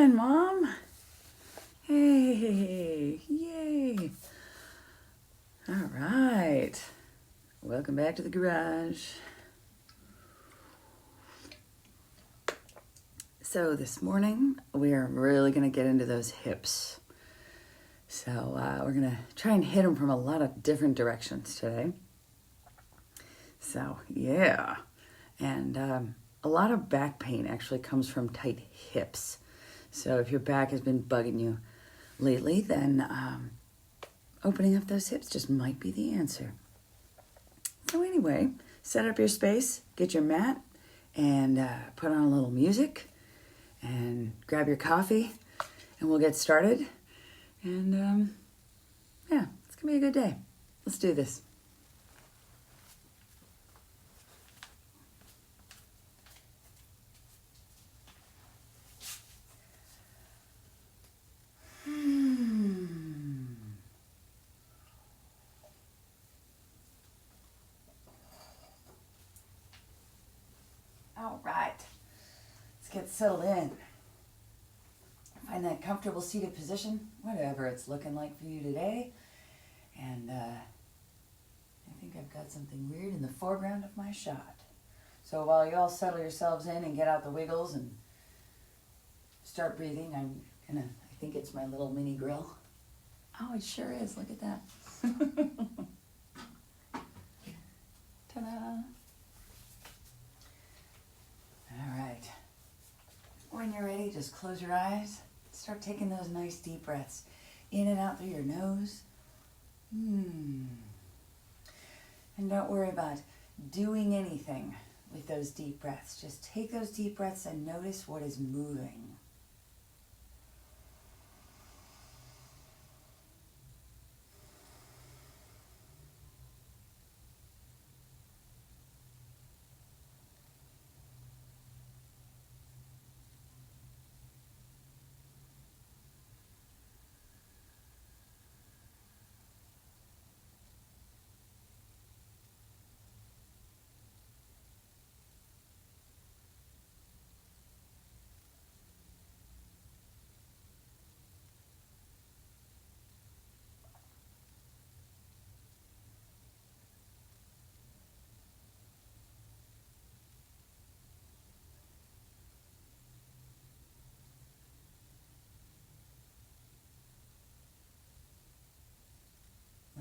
morning, Mom. Hey, yay. All right. Welcome back to the garage. So this morning, we are really going to get into those hips. So we're going to try and hit them from a lot of different directions today. So, yeah. And a lot of back pain actually comes from tight hips. So if your back has been bugging you lately, then opening up those hips just might be the answer. So anyway, set up your space, get your mat, and put on a little music, and grab your coffee, and we'll get started. And yeah, it's gonna be a good day. Let's do this. All right, let's get settled in. Find that comfortable seated position, whatever it's looking like for you today. And I think I've got something weird in the foreground of my shot. So while you all settle yourselves in and get out the wiggles and start breathing, I think it's my little mini grill. Oh, it sure is, look at that. Ta-da! All right. When you're ready, just close your eyes. Start taking those nice deep breaths in and out through your nose. And don't worry about doing anything with those deep breaths. Just take those deep breaths and notice what is moving.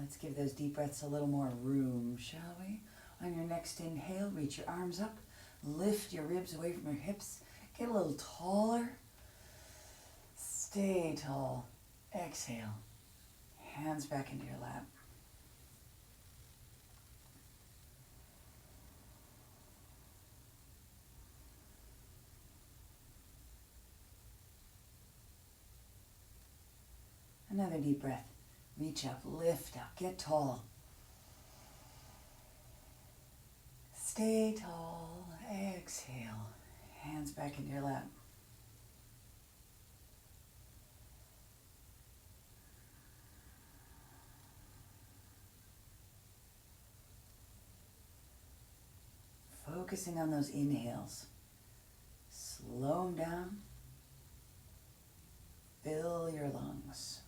Let's give those deep breaths a little more room, shall we? On your next inhale, reach your arms up, lift your ribs away from your hips, get a little taller, stay tall, exhale, hands back into your lap. Another deep breath. Reach up, lift up, get tall. Stay tall, exhale, hands back into your lap. Focusing on those inhales. Slow them down. Fill your lungs.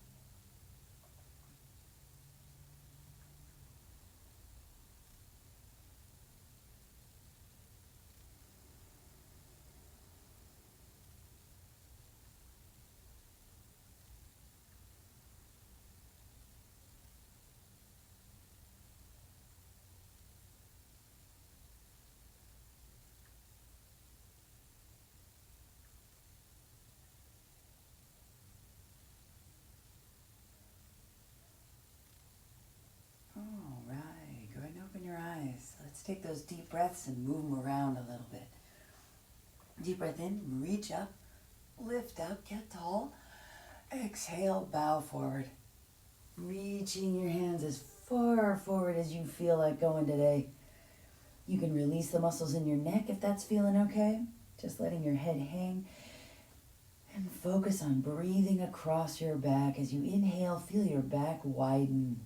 All right, go ahead and open your eyes. Let's take those deep breaths and move them around a little bit. Deep breath in, reach up, lift up, get tall. Exhale, bow forward. Reaching your hands as far forward as you feel like going today. You can release the muscles in your neck if that's feeling okay. Just letting your head hang. And focus on breathing across your back. As you inhale, feel your back widen.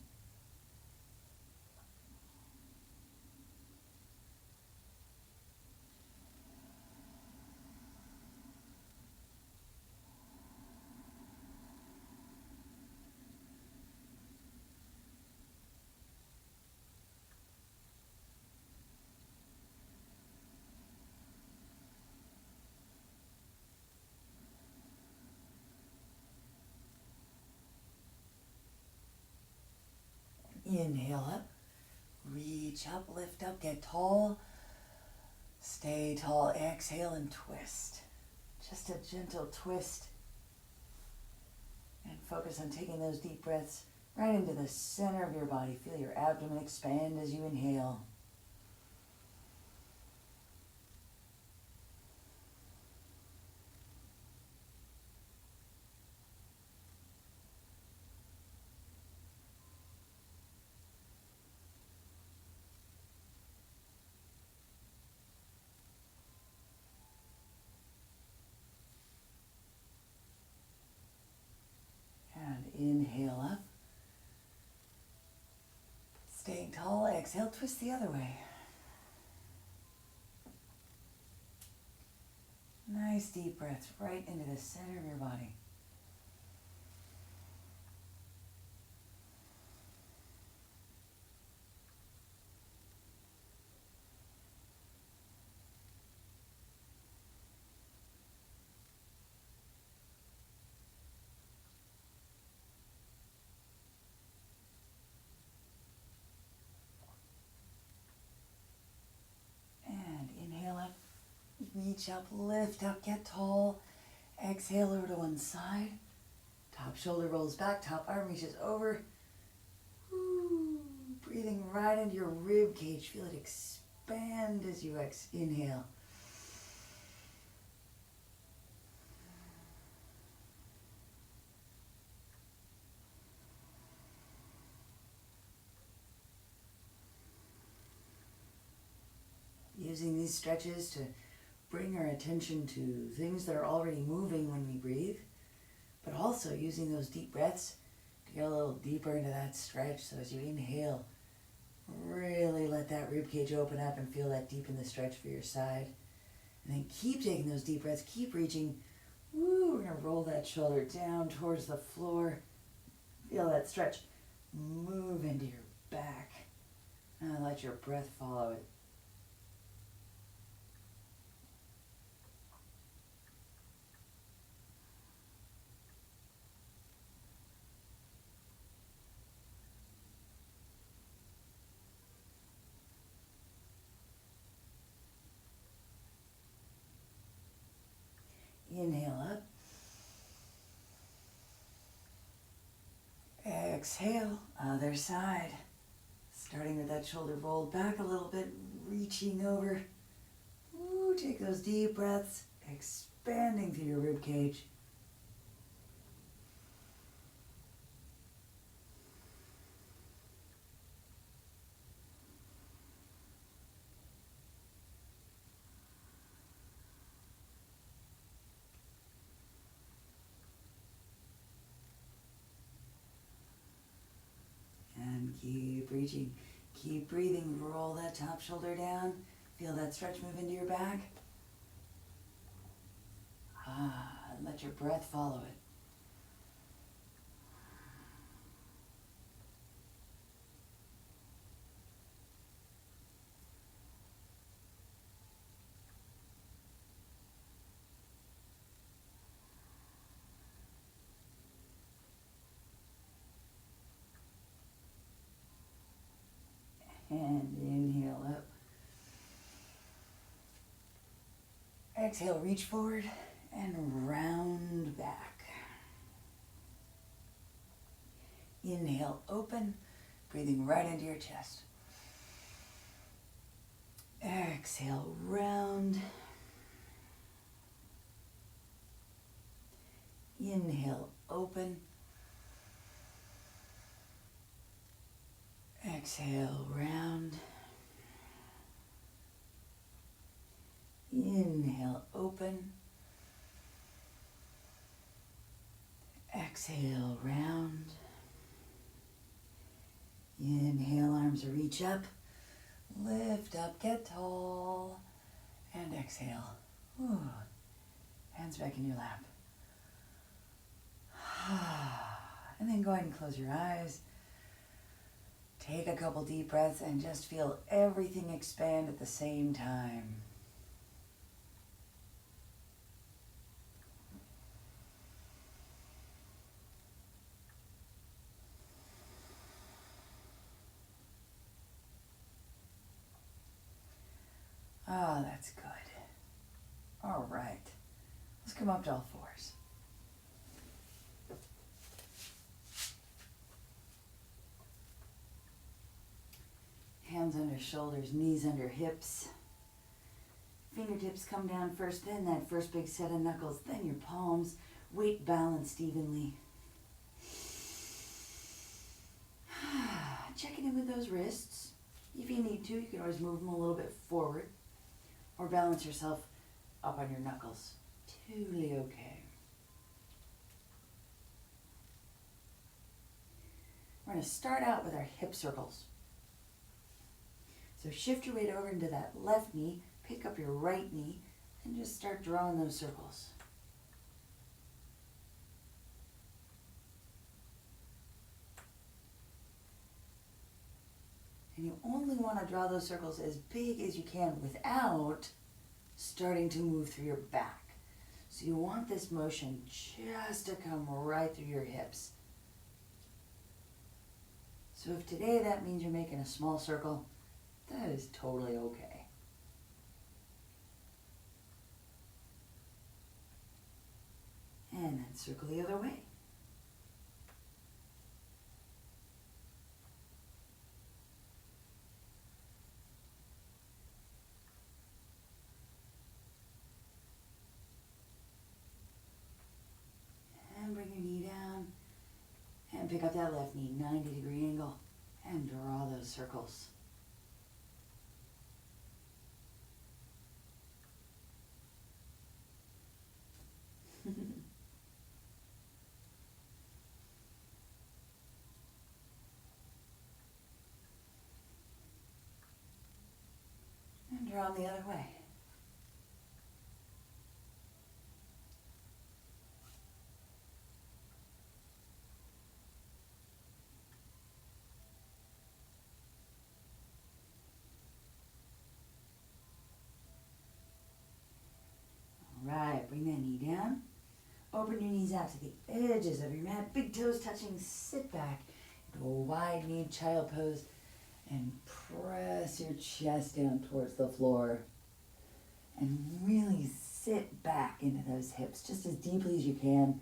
Inhale up, reach up, lift up, get tall. Stay tall, exhale and twist. Just a gentle twist. And focus on taking those deep breaths right into the center of your body. Feel your abdomen expand as you inhale. And inhale up. Staying tall, exhale, twist the other way. Nice deep breaths right into the center of your body. And inhale up, reach up, lift up, get tall. Exhale over to one side. Top shoulder rolls back, top arm reaches over. Woo. Breathing right into your rib cage. Feel it expand as you inhale. Using these stretches to bring our attention to things that are already moving when we breathe, but also using those deep breaths to get a little deeper into that stretch. So as you inhale, really let that rib cage open up and feel that deep in the stretch for your side. And then keep taking those deep breaths, keep reaching. Woo, we're gonna roll that shoulder down towards the floor. Feel that stretch. Move into your back and let your breath follow it. Inhale up. Exhale, other side. Starting with that shoulder rolled back a little bit, reaching over. Ooh, take those deep breaths, expanding through your rib cage. Keep reaching, keep breathing, roll that top shoulder down, feel that stretch move into your back. And let your breath follow it. And inhale up. Exhale, reach forward and round back. Inhale, open, breathing right into your chest. Exhale, round. Inhale, open. Exhale, round. Inhale, open. Exhale, round. Inhale, arms reach up. Lift up, get tall. And exhale. Ooh. Hands back in your lap. And then go ahead and close your eyes. Take a couple deep breaths and just feel everything expand at the same time. Oh, that's good. All right. Let's come up to all fours. Hands under shoulders, knees under hips. Fingertips come down first, then that first big set of knuckles, then your palms. Weight balanced evenly. Checking in with those wrists. If you need to, you can always move them a little bit forward or balance yourself up on your knuckles. Totally okay. We're going to start out with our hip circles. So shift your weight over into that left knee, pick up your right knee, and just start drawing those circles. And you only want to draw those circles as big as you can without starting to move through your back. So you want this motion just to come right through your hips. So if today that means you're making a small circle, that is totally okay. And then circle the other way. And bring your knee down. And pick up that left knee, 90-degree angle. And draw those circles. And draw them the other way. Right, bring that knee down. Open your knees out to the edges of your mat. Big toes touching. Sit back into a wide-kneed child pose and press your chest down towards the floor. And really sit back into those hips just as deeply as you can.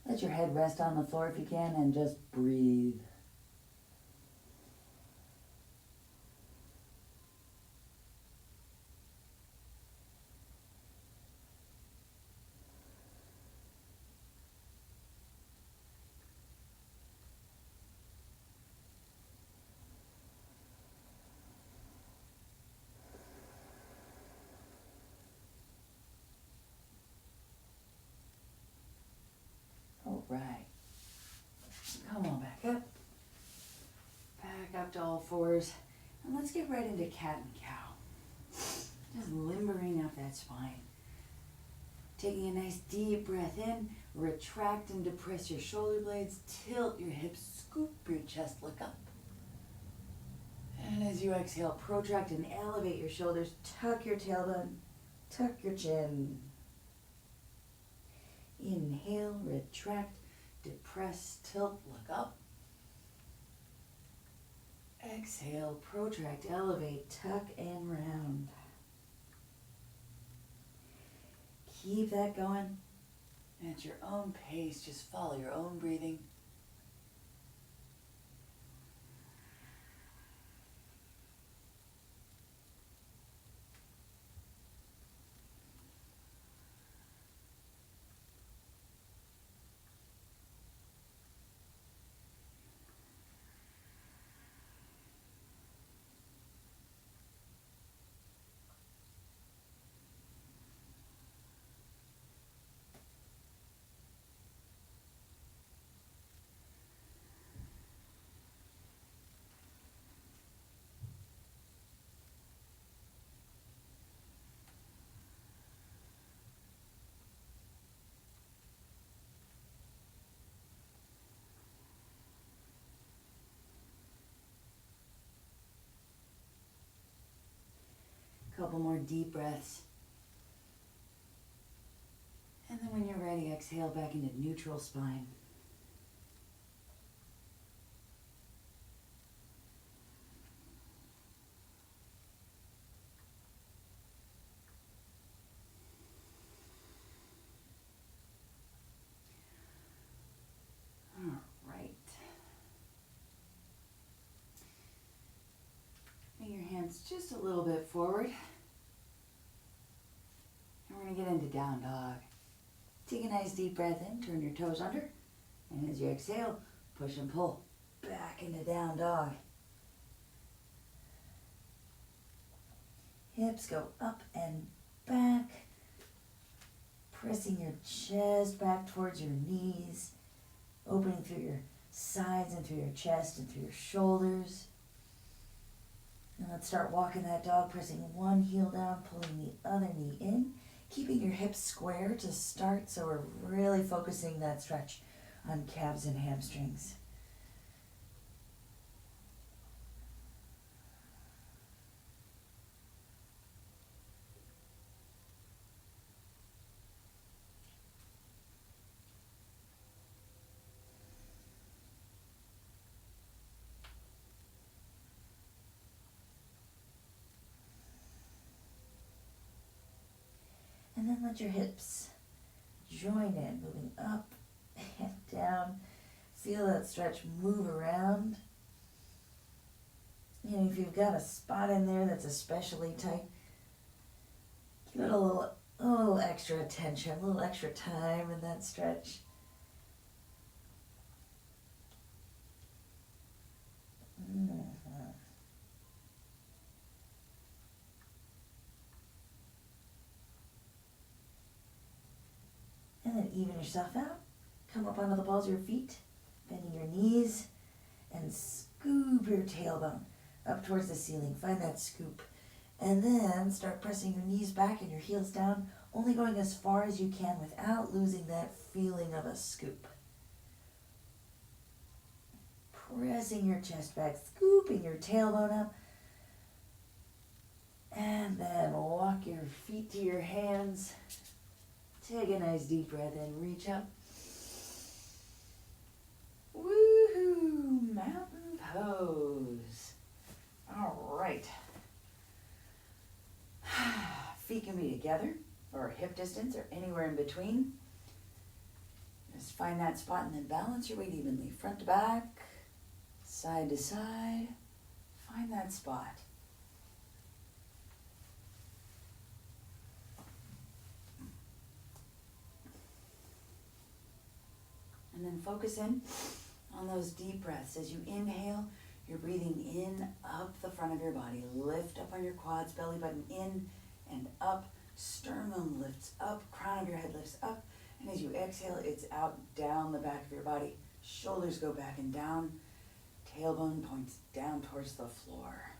Let your head rest on the floor if you can and just breathe. All right. Come on back up. Back up to all fours. And let's get right into cat and cow. Just limbering up that spine. Taking a nice deep breath in. Retract and depress your shoulder blades. Tilt your hips. Scoop your chest. Look up. And as you exhale, protract and elevate your shoulders. Tuck your tailbone. Tuck your chin. Inhale, retract, depress, tilt, look up. Exhale, protract, elevate, tuck, and round. Keep that going. And at your own pace, just follow your own breathing. Couple more deep breaths. And then when you're ready, exhale back into neutral spine. hands just a little bit forward. And we're going to get into down dog. Take a nice deep breath in, turn your toes under, and as you exhale, push and pull back into down dog. Hips go up and back, pressing your chest back towards your knees, opening through your sides and through your chest and through your shoulders. And let's start walking that dog, pressing one heel down, pulling the other knee in, keeping your hips square to start, so we're really focusing that stretch on calves and hamstrings. And then let your hips join in, moving up and down. Feel that stretch move around. And if you've got a spot in there that's especially tight, give it a little extra attention, a little extra time in that stretch. And then even yourself out. Come up onto the balls of your feet, bending your knees, and scoop your tailbone up towards the ceiling. Find that scoop. And then start pressing your knees back and your heels down, only going as far as you can without losing that feeling of a scoop. Pressing your chest back, scooping your tailbone up. And then walk your feet to your hands. Take a nice deep breath in, reach up. Woohoo! Mountain pose. All right. Feet can be together or hip distance or anywhere in between. Just find that spot and then balance your weight evenly. Front to back, side to side. Find that spot. And then focus in on those deep breaths. As you inhale, you're breathing in, up the front of your body. Lift up on your quads, belly button in and up. Sternum lifts up, crown of your head lifts up. And as you exhale, it's out, down the back of your body. Shoulders go back and down. Tailbone points down towards the floor.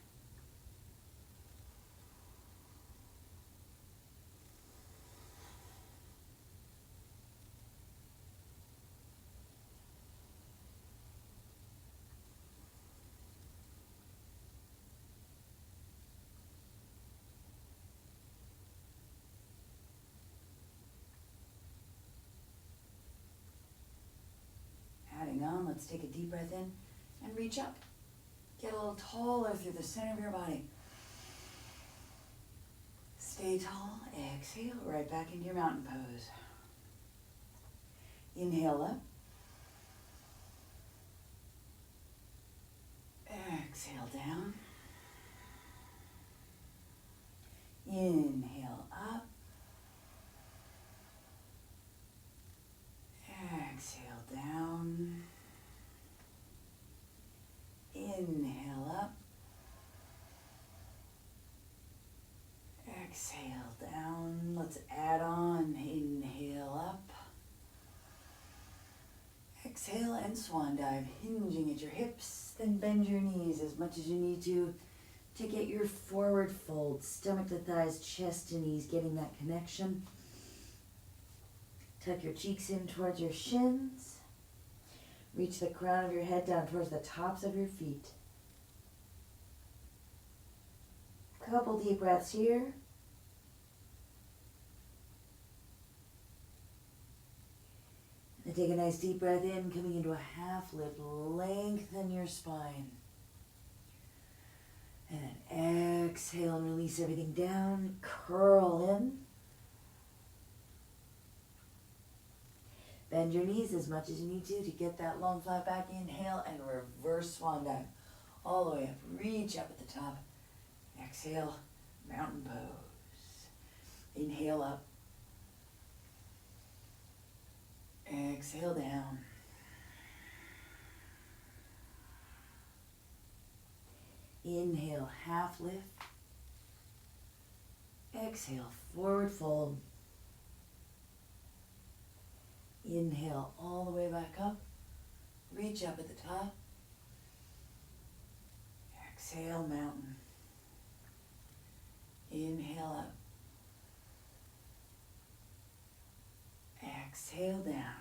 On, let's take a deep breath in and reach up. Get a little taller through the center of your body. Stay tall. Exhale right back into your mountain pose. Inhale up. Exhale down. Inhale up. Exhale down. Inhale up. Exhale down. Let's add on. Inhale up. Exhale and swan dive, hinging at your hips. Then bend your knees as much as you need to get your forward fold. Stomach to thighs, chest to knees, getting that connection. Tuck your cheeks in towards your shins. Reach the crown of your head down towards the tops of your feet. Couple deep breaths here. And take a nice deep breath in, coming into a half lift. Lengthen your spine. And then exhale and release everything down. Curl in. Bend your knees as much as you need to get that long flat back. Inhale and reverse swan dive. All the way up. Reach up at the top. Exhale, mountain pose. Inhale up. Exhale down. Inhale, half lift. Exhale, forward fold. Inhale all the way back up. Reach up at the top. Exhale, mountain. Inhale up. Exhale down.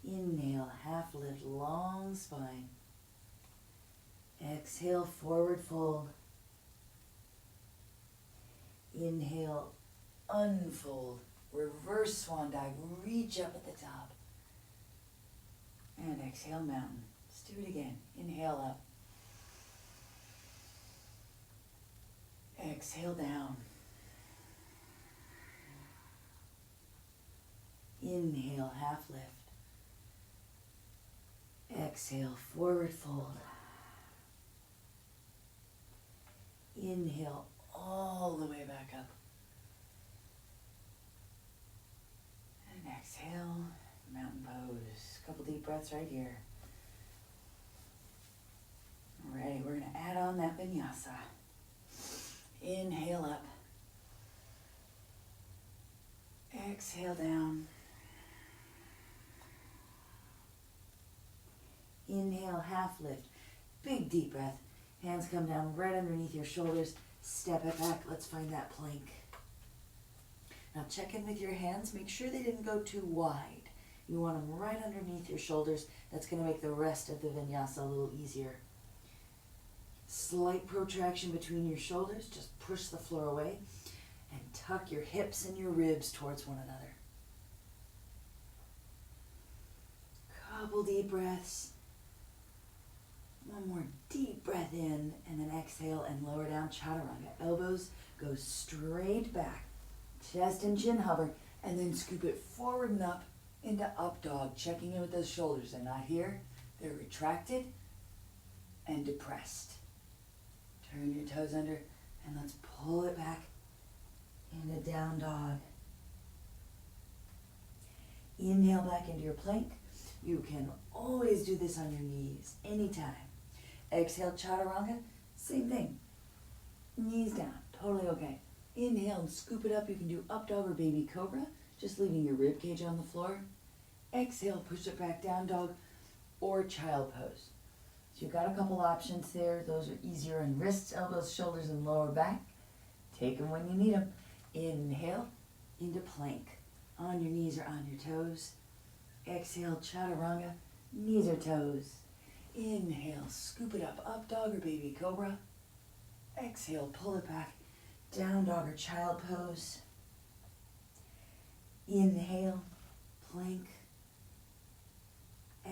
Inhale, half lift, long spine. Exhale, forward fold. Inhale, unfold. Reverse swan dive, reach up at the top. And exhale, mountain. Let's do it again. Inhale up. Exhale down. Inhale, half lift. Exhale, forward fold. Inhale all the way back up. And exhale, mountain pose. Couple deep breaths right here. All right, we're gonna add on that vinyasa. Inhale up. Exhale down. Inhale, half lift. Big deep breath. Hands come down right underneath your shoulders. Step it back. Let's find that plank. Now check in with your hands. Make sure they didn't go too wide. You want them right underneath your shoulders. That's going to make the rest of the vinyasa a little easier. Slight protraction between your shoulders. Just push the floor away and tuck your hips and your ribs towards one another. Couple deep breaths. One more deep breath in and then exhale and lower down chaturanga. Elbows go straight back. Chest and chin hover and then scoop it forward and up into up dog. Checking in with those shoulders. They're not here. They're retracted and depressed. Turn your toes under and let's pull it back into down dog. Inhale back into your plank. You can always do this on your knees, anytime. Exhale, chaturanga, same thing. Knees down, totally okay. Inhale and scoop it up. You can do up dog or baby cobra, just leaving your rib cage on the floor. Exhale, push it back, down dog or child pose. So you've got a couple options there. Those are easier on wrists, elbows, shoulders, and lower back. Take them when you need them. Inhale into plank, on your knees or on your toes. Exhale, chaturanga, knees or toes. Inhale, scoop it up dog or baby cobra. Exhale, pull it back, down dog or child pose. Inhale, plank.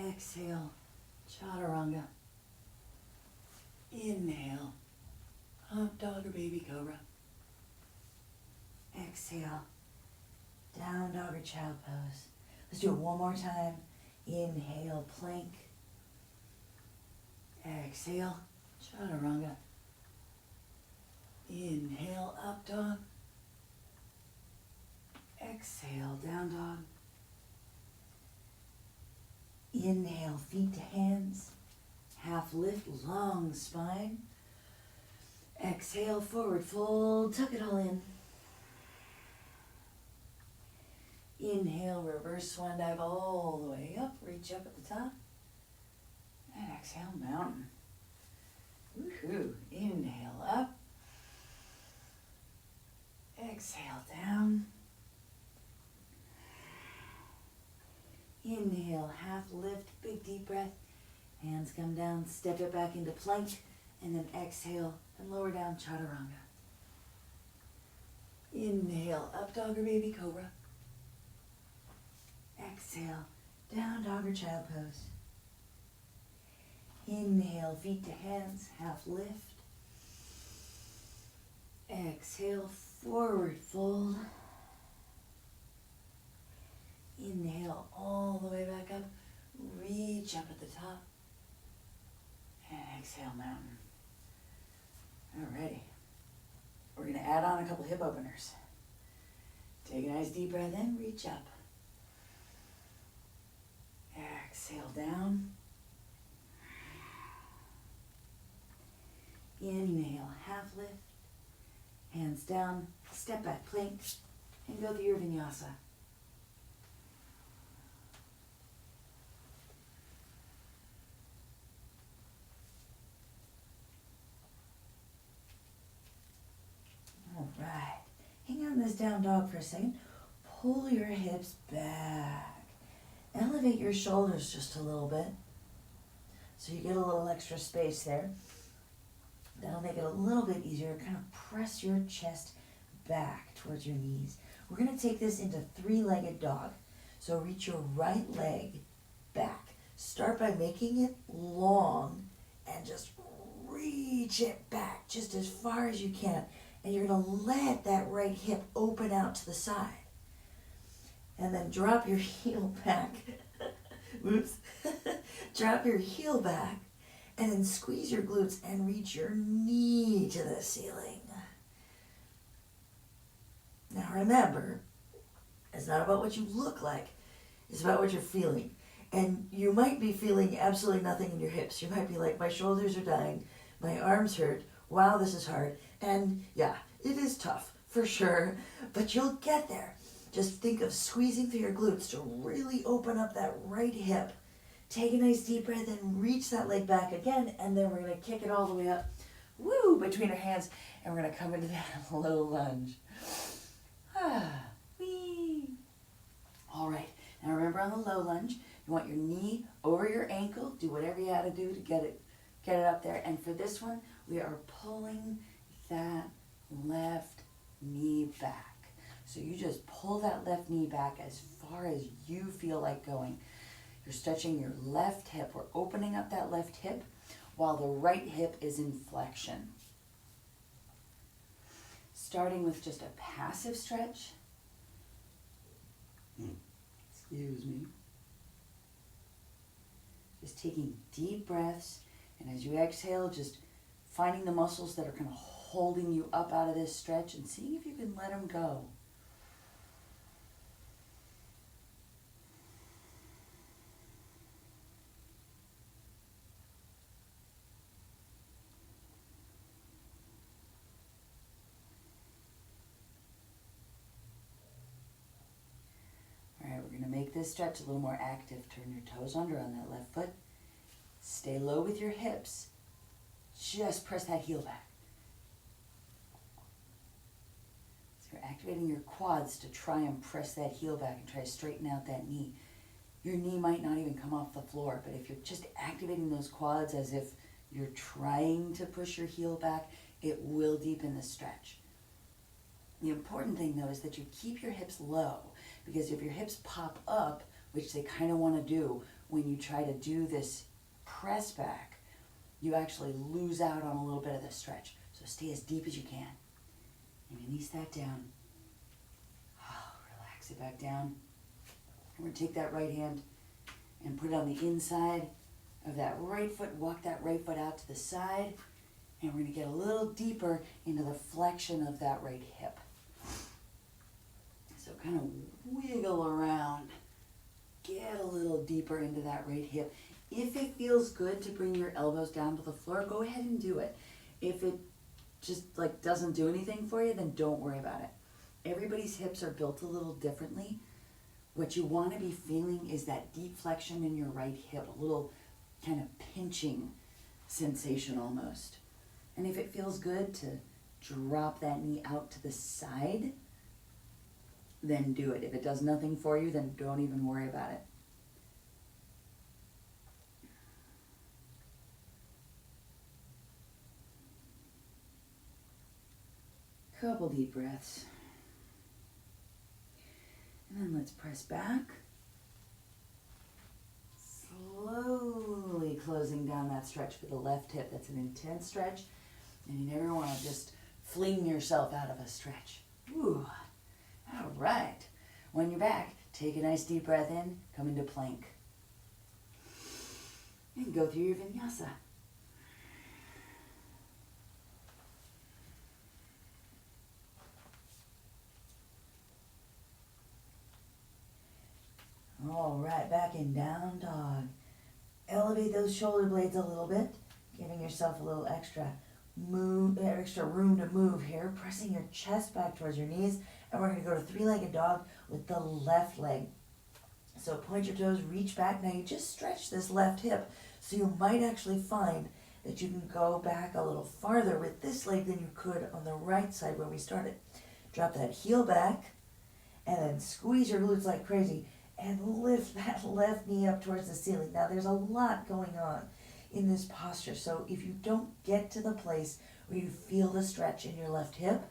Exhale, chaturanga. Inhale, up dog or baby cobra. Exhale, down dog or child pose. Let's do it one more time. Inhale, plank. Exhale, chaturanga. Inhale, up dog. Exhale, down dog. Inhale, feet to hands. Half lift, long spine. Exhale, forward fold, tuck it all in. Inhale, reverse swan dive all the way up. Reach up at the top. And exhale, mountain. Woohoo. Inhale up. Exhale down. Inhale, half lift, big deep breath. Hands come down, step it back into plank, and then exhale and lower down chaturanga. Inhale, up dog or baby cobra. Exhale, down dog or child pose. Inhale, feet to hands, half lift. Exhale, forward fold. Inhale all the way back up. Reach up at the top. exhale, mountain. Alrighty. We're going to add on a couple hip openers. Take a nice deep breath in, reach up. Exhale down. Inhale, half lift. Hands down, step back, plank, and go through your vinyasa. All right. Hang on this down dog for a second. Pull your hips back. Elevate your shoulders just a little bit so you get a little extra space there. That'll make it a little bit easier. Kind of press your chest back towards your knees. We're going to take this into three-legged dog. So reach your right leg back. Start by making it long and just reach it back just as far as you can. And you're going to let that right hip open out to the side. And then drop your heel back. Whoops. Drop your heel back. And then squeeze your glutes and reach your knee to the ceiling. Now remember, it's not about what you look like. It's about what you're feeling. And you might be feeling absolutely nothing in your hips. You might be like, my shoulders are dying. My arms hurt. Wow, this is hard. And yeah, it is tough, for sure. But you'll get there. Just think of squeezing through your glutes to really open up that right hip. Take a nice deep breath and reach that leg back again, and then we're going to kick it all the way up, woo, between our hands, and we're going to come into that low lunge. Wee. All right, now remember on the low lunge, you want your knee over your ankle, do whatever you got to do to get it up there, and for this one, we are pulling that left knee back. So you just pull that left knee back as far as you feel like going. You're stretching your left hip. We're opening up that left hip while the right hip is in flexion. Starting with just a passive stretch. Excuse me. Just taking deep breaths. And as you exhale, just finding the muscles that are kind of holding you up out of this stretch and seeing if you can let them go. Make this stretch a little more active. Turn your toes under on that left foot. Stay low with your hips. Just press that heel back. So you're activating your quads to try and press that heel back and try to straighten out that knee. Your knee might not even come off the floor, but if you're just activating those quads as if you're trying to push your heel back, it will deepen the stretch. The important thing though is that you keep your hips low, because if your hips pop up, which they kind of want to do when you try to do this press back, you actually lose out on a little bit of the stretch. So stay as deep as you can. And release that down. Relax it back down. And we're going to take that right hand and put it on the inside of that right foot. Walk that right foot out to the side. And we're going to get a little deeper into the flexion of that right hip. So kind of wiggle around. Get a little deeper into that right hip. If it feels good to bring your elbows down to the floor, go ahead and do it. If it just doesn't do anything for you, then don't worry about it. Everybody's hips are built a little differently. What you want to be feeling is that deep flexion in your right hip, a little kind of pinching sensation almost. And if it feels good to drop that knee out to the side, then do it. If it does nothing for you, then don't even worry about it. Couple deep breaths. And then let's press back. Slowly closing down that stretch for the left hip. That's an intense stretch. And you never want to just fling yourself out of a stretch. Ooh. All right. When you're back, take a nice deep breath in, come into plank. And go through your vinyasa. All right, back in down dog. Elevate those shoulder blades a little bit, giving yourself a little extra room to move here, pressing your chest back towards your knees, and we're going to go to three-legged dog with the left leg. So point your toes, reach back. Now you just stretch this left hip, so you might actually find that you can go back a little farther with this leg than you could on the right side where we started. Drop that heel back, and then squeeze your glutes like crazy, and lift that left knee up towards the ceiling. Now there's a lot going on in this posture, so if you don't get to the place where you feel the stretch in your left hip,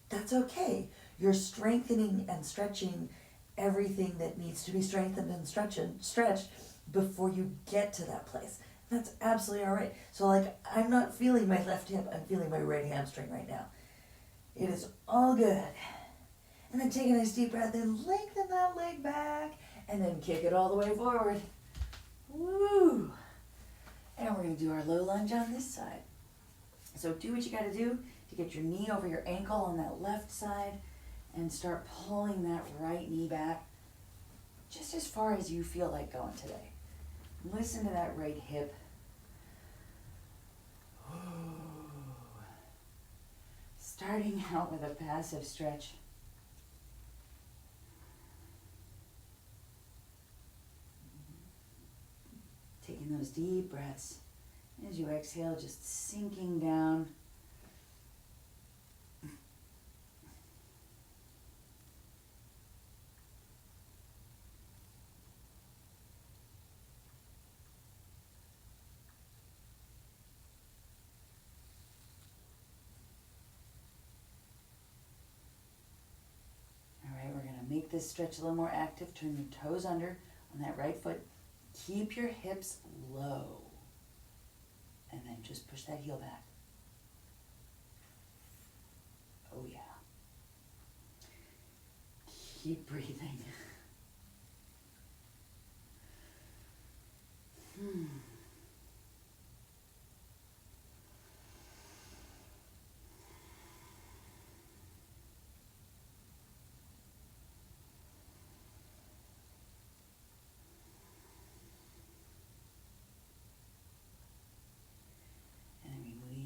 that's okay. You're strengthening and stretching everything that needs to be strengthened and stretched before you get to that place. That's absolutely all right. So like, I'm not feeling my left hip, I'm feeling my right hamstring right now. It is all good. And then take a nice deep breath in, lengthen that leg back, and then kick it all the way forward. Woo! And we're going to do our low lunge on this side. So do what you got to do to get your knee over your ankle on that left side and start pulling that right knee back just as far as you feel like going today. Listen to that right hip. Starting out with a passive stretch. Taking those deep breaths. As you exhale, just sinking down. All right, we're going to make this stretch a little more active. Turn your toes under on that right foot. Keep your hips low. And then just push that heel back. Oh yeah. Keep breathing.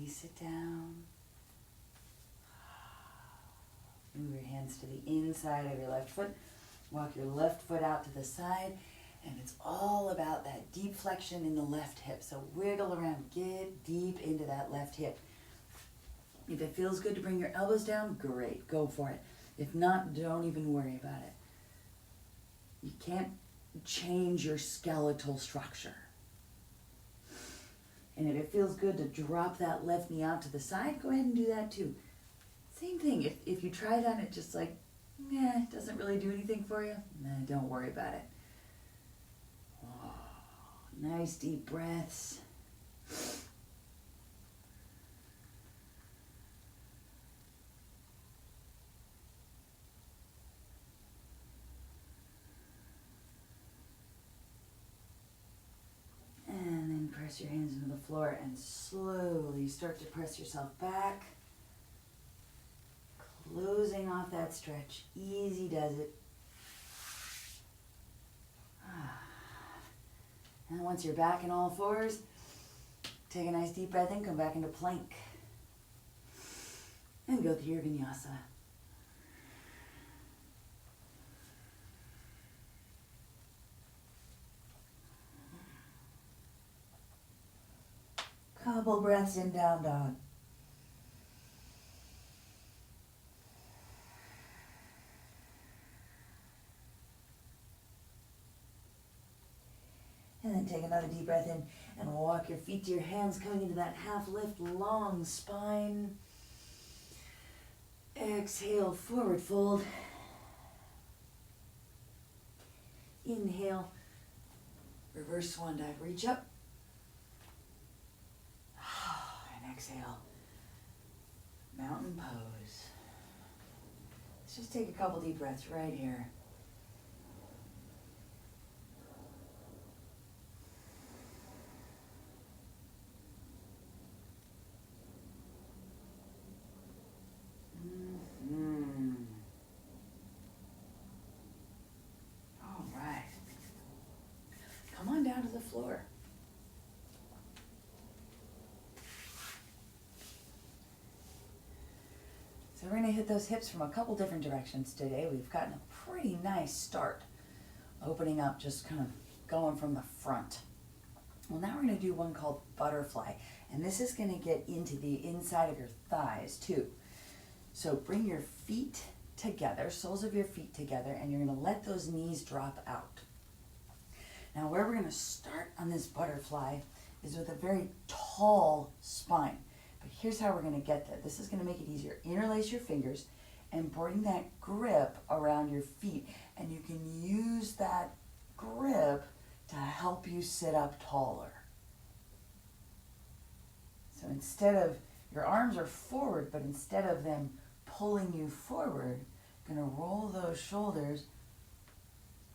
Sit down. Move your hands to the inside of your left foot. Walk your left foot out to the side. And it's all about that deep flexion in the left hip. So wiggle around. Get deep into that left hip. If it feels good to bring your elbows down, great. Go for it. If not, don't even worry about it. You can't change your skeletal structure. And if it feels good to drop that left knee out to the side, go ahead and do that too. Same thing, if you try that and it just like, it doesn't really do anything for you, don't worry about it. Oh, nice deep breaths. Press your hands into the floor and slowly start to press yourself back. Closing off that stretch. Easy does it. And once you're back in all fours, take a nice deep breath in, come back into plank. And go through your vinyasa. Couple breaths in down dog. And then take another deep breath in and walk your feet to your hands, coming into that half lift, long spine. Exhale, forward fold. Inhale, reverse swan dive, reach up. And exhale, mountain pose. Let's just take a couple deep breaths right here. All right. hit those hips from a couple different directions today. We've gotten a pretty nice start, opening up, just kind of going from the front. Well, now we're going to do one called butterfly, and this is going to get into the inside of your thighs too. So bring your feet together, soles of your feet together, and you're going to let those knees drop out. Now where we're going to start on this butterfly is with a very tall spine. But here's how we're going to get there. This is going to make it easier. Interlace your fingers and bring that grip around your feet, and you can use that grip to help you sit up taller. So instead of, your arms are forward, but instead of them pulling you forward, you're going to roll those shoulders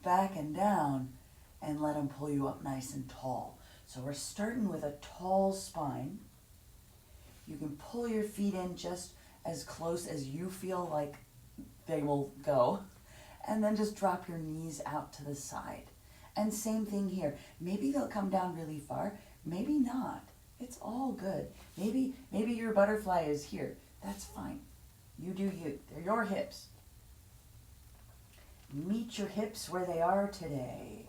back and down and let them pull you up nice and tall. So we're starting with a tall spine. You can pull your feet in just as close as you feel like they will go, and then just drop your knees out to the side. And same thing here. Maybe they'll come down really far, maybe not. It's all good. Maybe your butterfly is here. That's fine. You do you. They're your hips. Meet your hips where they are today.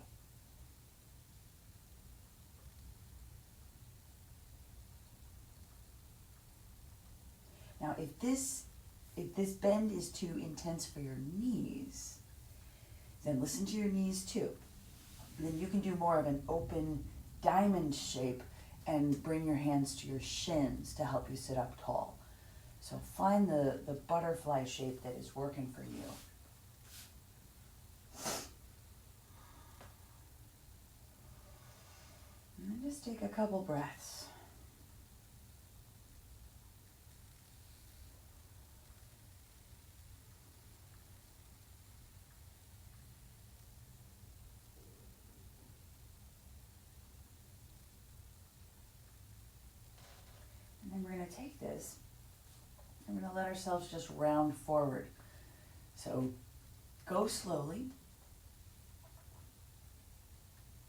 Now, if this bend is too intense for your knees, then listen to your knees too. Then you can do more of an open diamond shape and bring your hands to your shins to help you sit up tall. So find the butterfly shape that is working for you. And then just take a couple breaths. And we're going to take this, and we're going to let ourselves just round forward. So go slowly,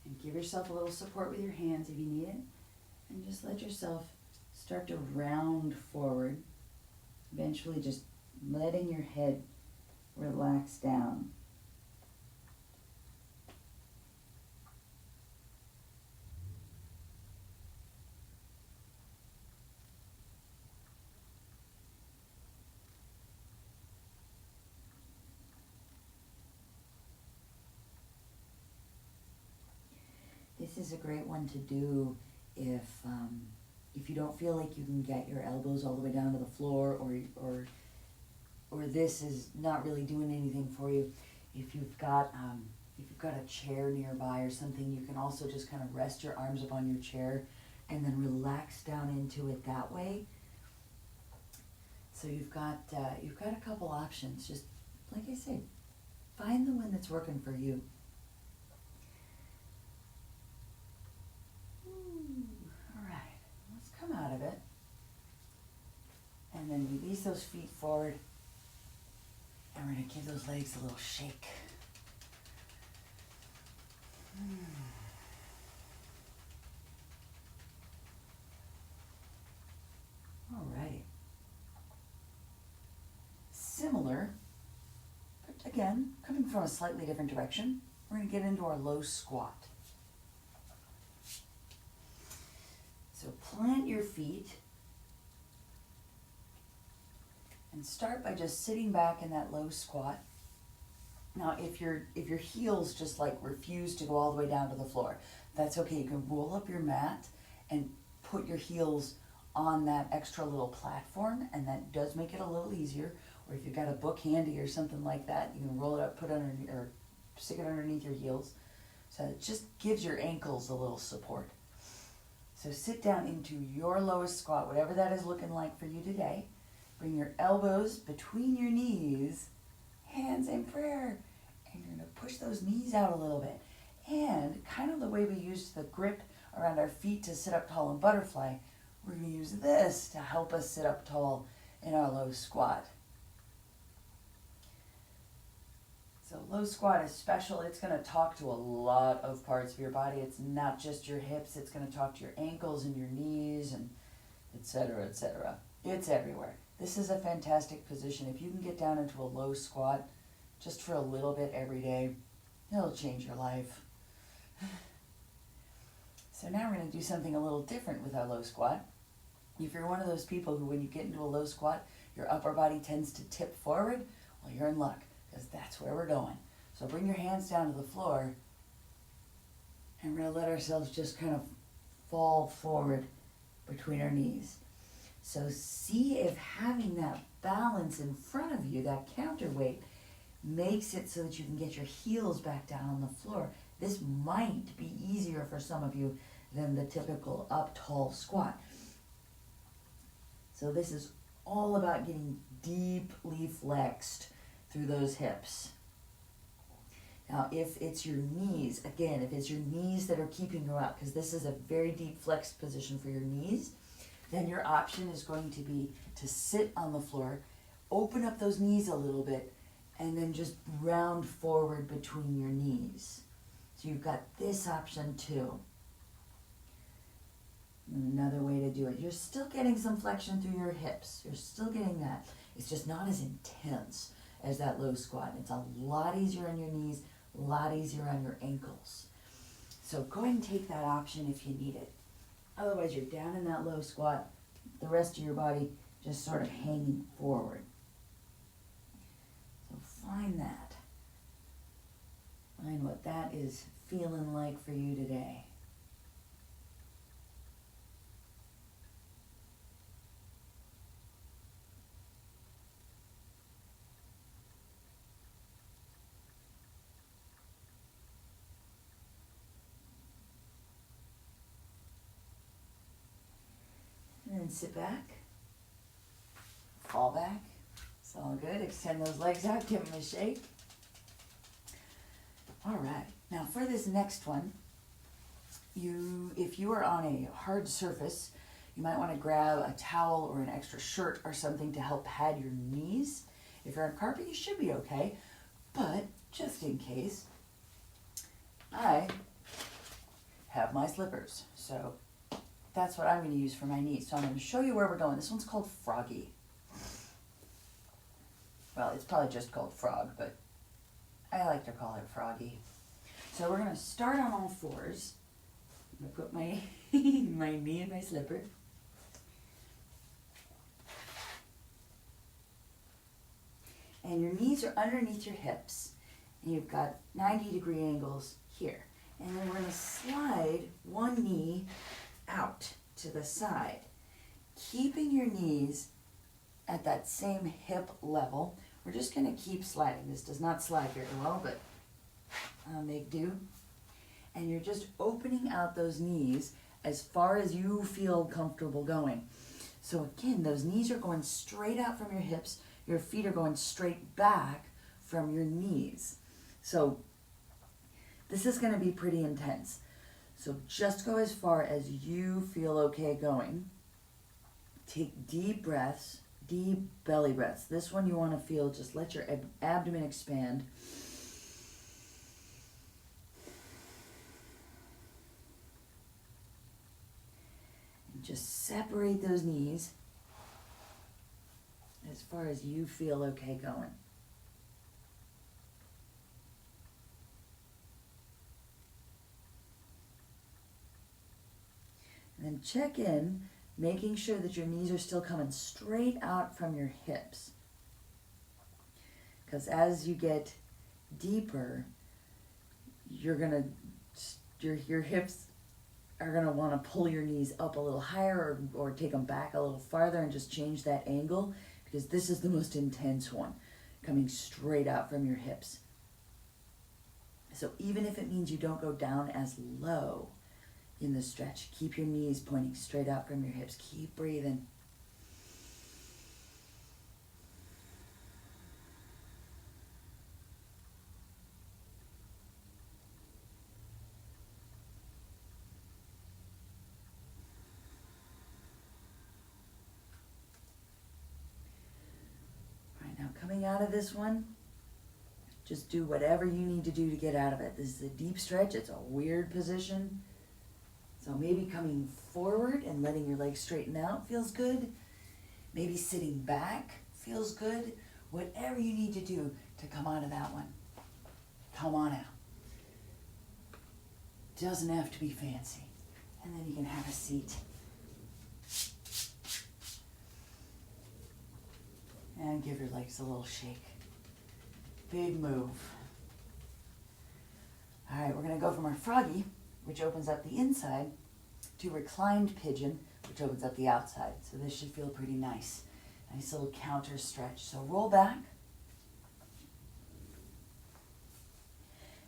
and give yourself a little support with your hands if you need it, and just let yourself start to round forward, eventually just letting your head relax down. This is a great one to do if you don't feel like you can get your elbows all the way down to the floor, or this is not really doing anything for you. If you've got a chair nearby or something, you can also just kind of rest your arms upon your chair and then relax down into it that way. So you've got a couple options. Just like I said, find the one that's working for you. Out of it, and then release those feet forward, and we're going to give those legs a little shake. Alrighty. Similar, but again, coming from a slightly different direction, we're going to get into our low squat. So plant your feet and start by just sitting back in that low squat. Now, if your heels just like refuse to go all the way down to the floor, that's okay. You can roll up your mat and put your heels on that extra little platform, and that does make it a little easier. Or if you've got a book handy or something like that, you can roll it up, put it underneath, or stick it underneath your heels. So it just gives your ankles a little support. So sit down into your lowest squat, whatever that is looking like for you today. Bring your elbows between your knees, hands in prayer, and you're going to push those knees out a little bit. And kind of the way we used the grip around our feet to sit up tall in butterfly, we're going to use this to help us sit up tall in our low squat. So low squat is special. It's going to talk to a lot of parts of your body. It's not just your hips. It's going to talk to your ankles and your knees, and et cetera, et cetera. It's everywhere. This is a fantastic position. If you can get down into a low squat just for a little bit every day, it'll change your life. So now we're going to do something a little different with our low squat. If you're one of those people who, when you get into a low squat, your upper body tends to tip forward, well, you're in luck, because that's where we're going. So bring your hands down to the floor, and we're going to let ourselves just kind of fall forward between our knees. So see if having that balance in front of you, that counterweight, makes it so that you can get your heels back down on the floor. This might be easier for some of you than the typical up tall squat. So this is all about getting deeply flexed through those hips. Now, if it's your knees, again, if it's your knees that are keeping you out, because this is a very deep flexed position for your knees, then your option is going to be to sit on the floor, open up those knees a little bit, and then just round forward between your knees. So you've got this option too. Another way to do it. You're still getting some flexion through your hips. You're still getting that. It's just not as intense as that low squat. It's a lot easier on your knees, a lot easier on your ankles. So go ahead and take that option if you need it. Otherwise, you're down in that low squat, the rest of your body just sort of hanging forward. So find that. Find what that is feeling like for you today. And then sit back, fall back. It's all good. Extend those legs out, give them a shake. All right, now for this next one, if you are on a hard surface, you might want to grab a towel or an extra shirt or something to help pad your knees. If you're on carpet, you should be okay, but just in case, I have my slippers. So that's what I'm going to use for my knees. So I'm going to show you where we're going. This one's called Froggy. Well, it's probably just called Frog, but I like to call it Froggy. So we're going to start on all fours. I'm going to put my, my knee in my slipper. And your knees are underneath your hips. And you've got 90-degree angles here. And then we're going to slide one knee out to the side, keeping your knees at that same hip level. We're just going to keep sliding. This does not slide very well, but I'll make do. And you're just opening out those knees as far as you feel comfortable going. So again, those knees are going straight out from your hips. Your feet are going straight back from your knees. So this is going to be pretty intense. So just go as far as you feel okay going. Take deep breaths, deep belly breaths. This one you want to feel, just let your abdomen expand. And just separate those knees as far as you feel okay going. And then check in, making sure that your knees are still coming straight out from your hips. Because as you get deeper, your hips are gonna want to pull your knees up a little higher or take them back a little farther and just change that angle, because this is the most intense one, coming straight out from your hips. So even if it means you don't go down as low in the stretch, keep your knees pointing straight out from your hips. Keep breathing. All right, now coming out of this one, just do whatever you need to do to get out of it. This is a deep stretch. It's a weird position. So maybe coming forward and letting your legs straighten out feels good. Maybe sitting back feels good. Whatever you need to do to come out of that one, come on out. Doesn't have to be fancy. And then you can have a seat. And give your legs a little shake. Big move. All right, we're gonna go from our froggy, which opens up the inside, to reclined pigeon, which opens up the outside. So this should feel pretty nice. Nice little counter stretch. So roll back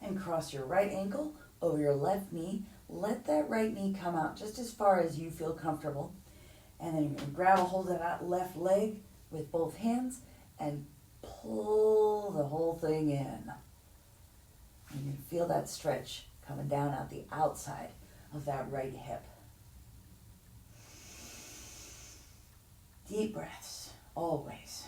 and cross your right ankle over your left knee. Let that right knee come out just as far as you feel comfortable. And then you're going to grab a hold of that left leg with both hands and pull the whole thing in. And you feel that stretch coming down out the outside of that right hip. Deep breaths, always.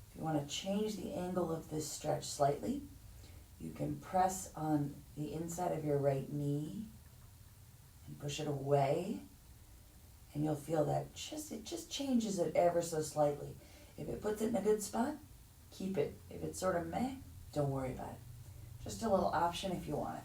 If you want to change the angle of this stretch slightly, you can press on the inside of your right knee and push it away, and you'll feel that it just changes it ever so slightly. If it puts it in a good spot, keep it. If it's sort of meh, don't worry about it. Just a little option if you want it.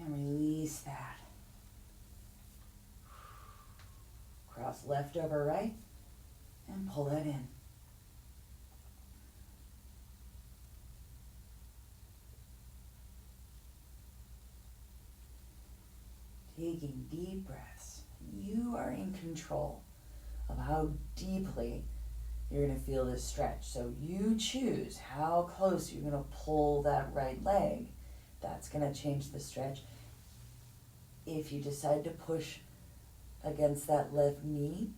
Release that. Cross left over right and pull that in. Taking deep breaths. You are in control of how deeply you're going to feel this stretch. So you choose how close you're going to pull that right leg. That's going to change the stretch. If you decide to push against that left knee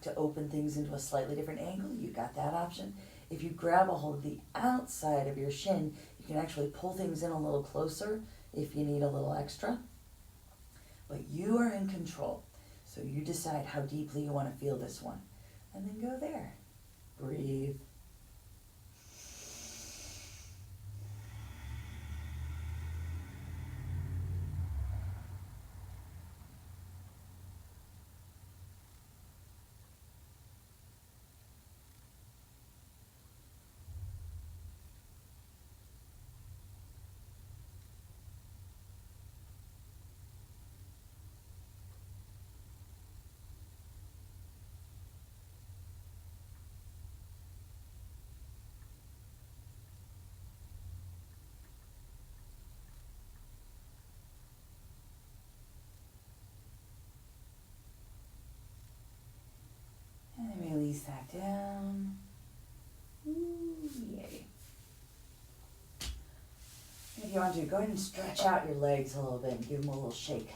to open things into a slightly different angle, you got that option. If you grab a hold of the outside of your shin, you can actually pull things in a little closer if you need a little extra. But you are in control. So you decide how deeply you want to feel this one. And then go there. Breathe. And then release that down. Ooh, yay. If you want to, go ahead and stretch out your legs a little bit and give them a little shake.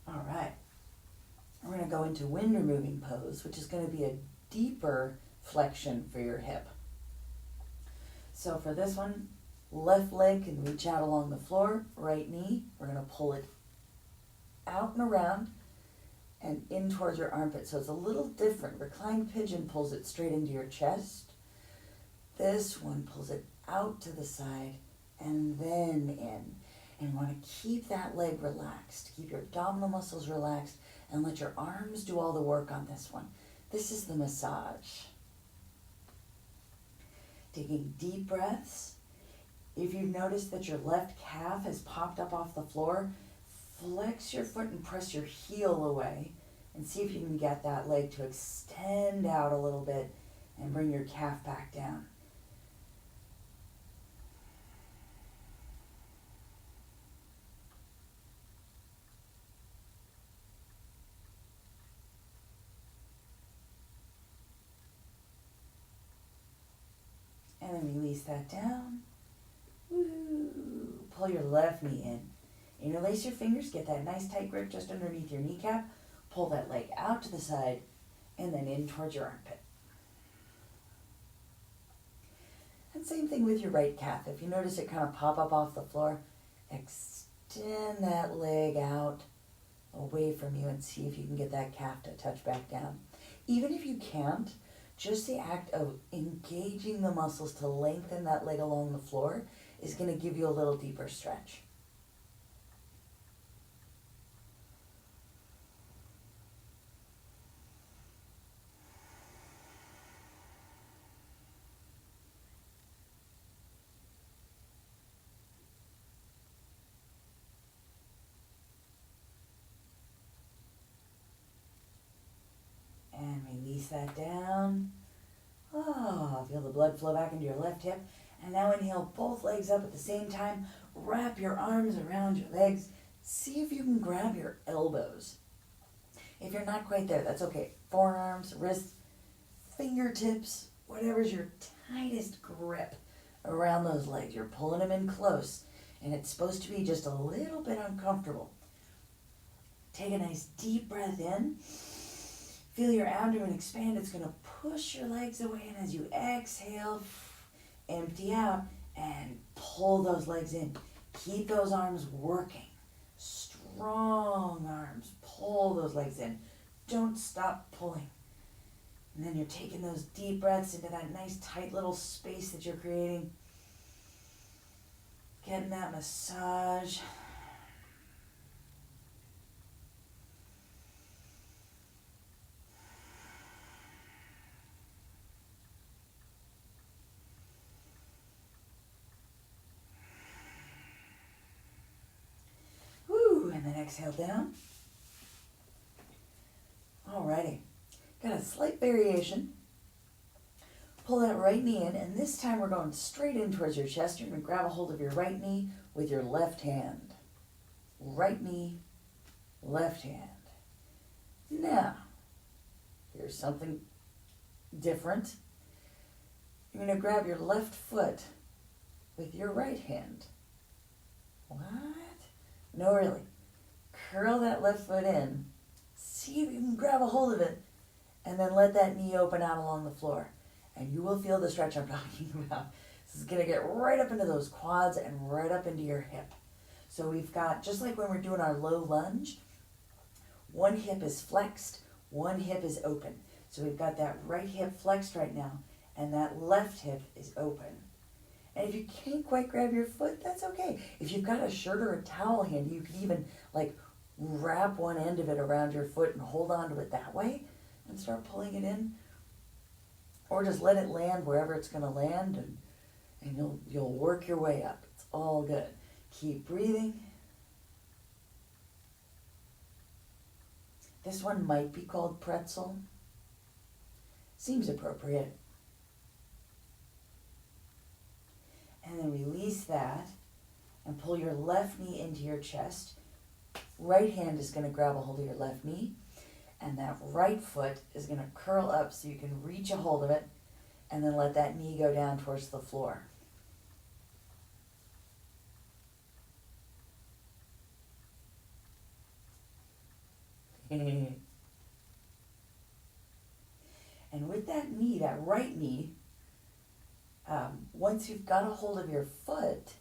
All right. We're going to go into wind removing pose, which is going to be a deeper flexion for your hip. So for this one, left leg can reach out along the floor, right knee, we're going to pull it out and around and in towards your armpit. So it's a little different. Reclined pigeon pulls it straight into your chest. This one pulls it out to the side and then in. And you want to keep that leg relaxed. Keep your abdominal muscles relaxed and let your arms do all the work on this one. This is the massage. Taking deep breaths. If you've noticed that your left calf has popped up off the floor, flex your foot and press your heel away and see if you can get that leg to extend out a little bit and bring your calf back down. release that down. Woo. Pull your left knee in. Interlace your fingers, get that nice tight grip just underneath your kneecap. Pull that leg out to the side and then in towards your armpit. And same thing with your right calf. If you notice it kind of pop up off the floor, extend that leg out away from you and see if you can get that calf to touch back down. Even if you can't, just the act of engaging the muscles to lengthen that leg along the floor is going to give you a little deeper stretch. And release that down. Oh, feel the blood flow back into your left hip. And now inhale both legs up at the same time. Wrap your arms around your legs. See if you can grab your elbows. If you're not quite there, that's okay. Forearms, wrists, fingertips, whatever's your tightest grip around those legs. You're pulling them in close. And it's supposed to be just a little bit uncomfortable. Take a nice deep breath in. Feel your abdomen expand. It's going to push your legs away. And as you exhale, empty out and pull those legs in. Keep those arms working. Strong arms. Pull those legs in. Don't stop pulling. And then you're taking those deep breaths into that nice tight little space that you're creating. Getting that massage. And then exhale down. Alrighty. Got a slight variation. Pull that right knee in, and this time we're going straight in towards your chest. You're going to grab a hold of your right knee with your left hand. Right knee, left hand. Now, here's something different. You're going to grab your left foot with your right hand. What? No, really. Curl that left foot in. See if you can grab a hold of it. And then let that knee open out along the floor. And you will feel the stretch I'm talking about. This is going to get right up into those quads and right up into your hip. So we've got, just like when we're doing our low lunge, one hip is flexed, one hip is open. So we've got that right hip flexed right now, and that left hip is open. And if you can't quite grab your foot, that's okay. If you've got a shirt or a towel handy, you can even wrap one end of it around your foot and hold on to it that way and start pulling it in. Or just let it land wherever it's going to land, and you'll work your way up. It's all good. Keep breathing. This one might be called pretzel. Seems appropriate. And then release that and pull your left knee into your chest. Right hand is going to grab a hold of your left knee, and that right foot is going to curl up so you can reach a hold of it, and then let that knee go down towards the floor. And with that knee, that right knee, once you've got a hold of your foot,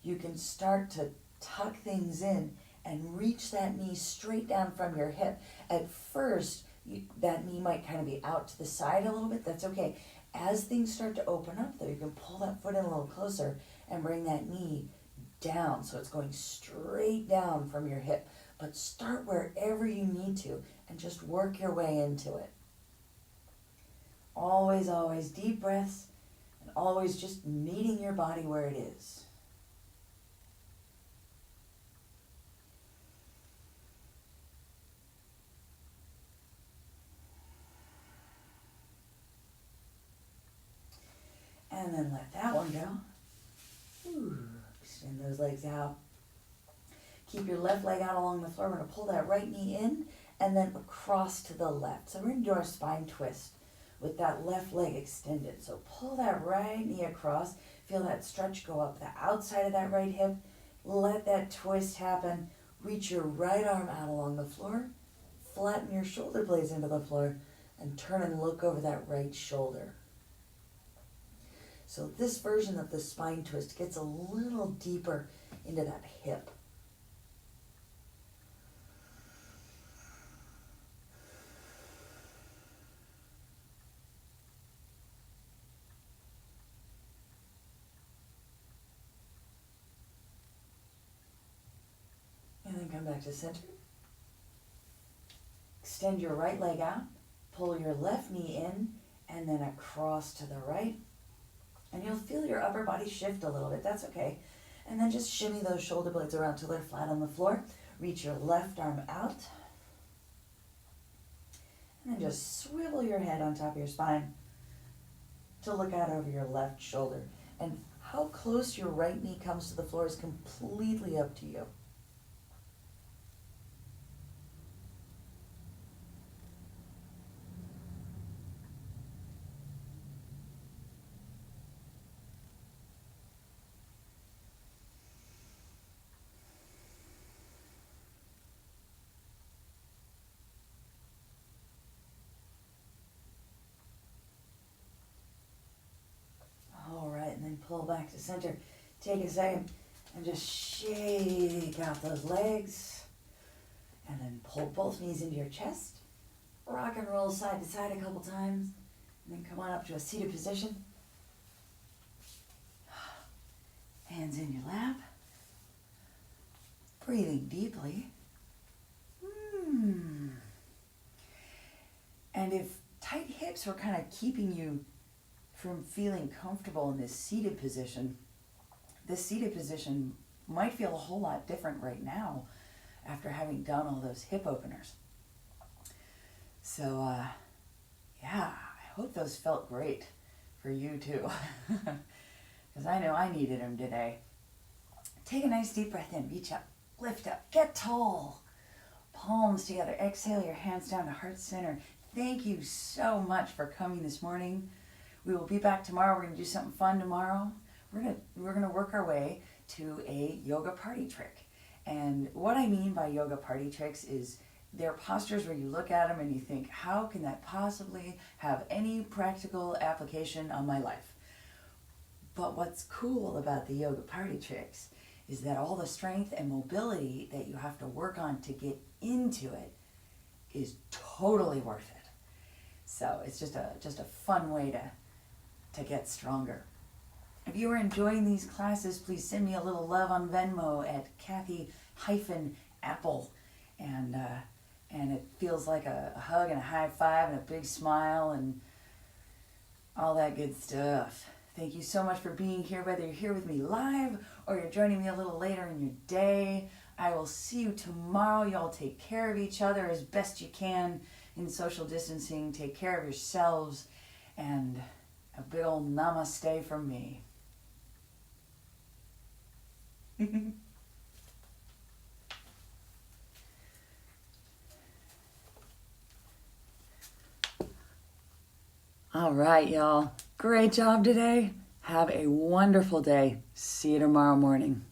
you can start to tuck things in and reach that knee straight down from your hip. At first, that knee might kind of be out to the side a little bit. That's okay. As things start to open up, though, you can pull that foot in a little closer and bring that knee down so it's going straight down from your hip. But start wherever you need to and just work your way into it. Always, always deep breaths, and always just meeting your body where it is. And then let that one go. Extend those legs out. Keep your left leg out along the floor. We're going to pull that right knee in and then across to the left. So we're going to do our spine twist. with that left leg extended. So pull that right knee across. Feel that stretch go up the outside of that right hip. Let that twist happen. Reach your right arm out along the floor. Flatten your shoulder blades into the floor and turn and look over that right shoulder. So this version of the spine twist gets a little deeper into that hip. And then come back to center. Extend your right leg out. Pull your left knee in and then across to the right. And you'll feel your upper body shift a little bit. That's okay. And then just shimmy those shoulder blades around till they're flat on the floor. Reach your left arm out. And then just swivel your head on top of your spine to look out over your left shoulder. And how close your right knee comes to the floor is completely up to you. Pull back to center. Take a second and just shake out those legs. And then pull both knees into your chest. Rock and roll side to side a couple times. And then come on up to a seated position. Hands in your lap. Breathing deeply. And if tight hips were kind of keeping you from feeling comfortable in this seated position might feel a whole lot different right now after having done all those hip openers. So, I hope those felt great for you too, because I know I needed them today. Take a nice deep breath in, reach up, lift up, get tall. Palms together, exhale your hands down to heart center. Thank you so much for coming this morning. We will be back tomorrow. We're going to do something fun tomorrow. We're gonna work our way to a yoga party trick. And what I mean by yoga party tricks is they're postures where you look at them and you think, how can that possibly have any practical application on my life? But what's cool about the yoga party tricks is that all the strength and mobility that you have to work on to get into it is totally worth it. So it's just a fun way to get stronger. If you are enjoying these classes, please send me a little love on Venmo at Kathy-Apple. And it feels like a hug and a high five and a big smile and all that good stuff. Thank you so much for being here, whether you're here with me live or you're joining me a little later in your day. I will see you tomorrow. Y'all take care of each other as best you can in social distancing. Take care of yourselves, and a big old namaste from me. All right, y'all. Great job today. Have a wonderful day. See you tomorrow morning.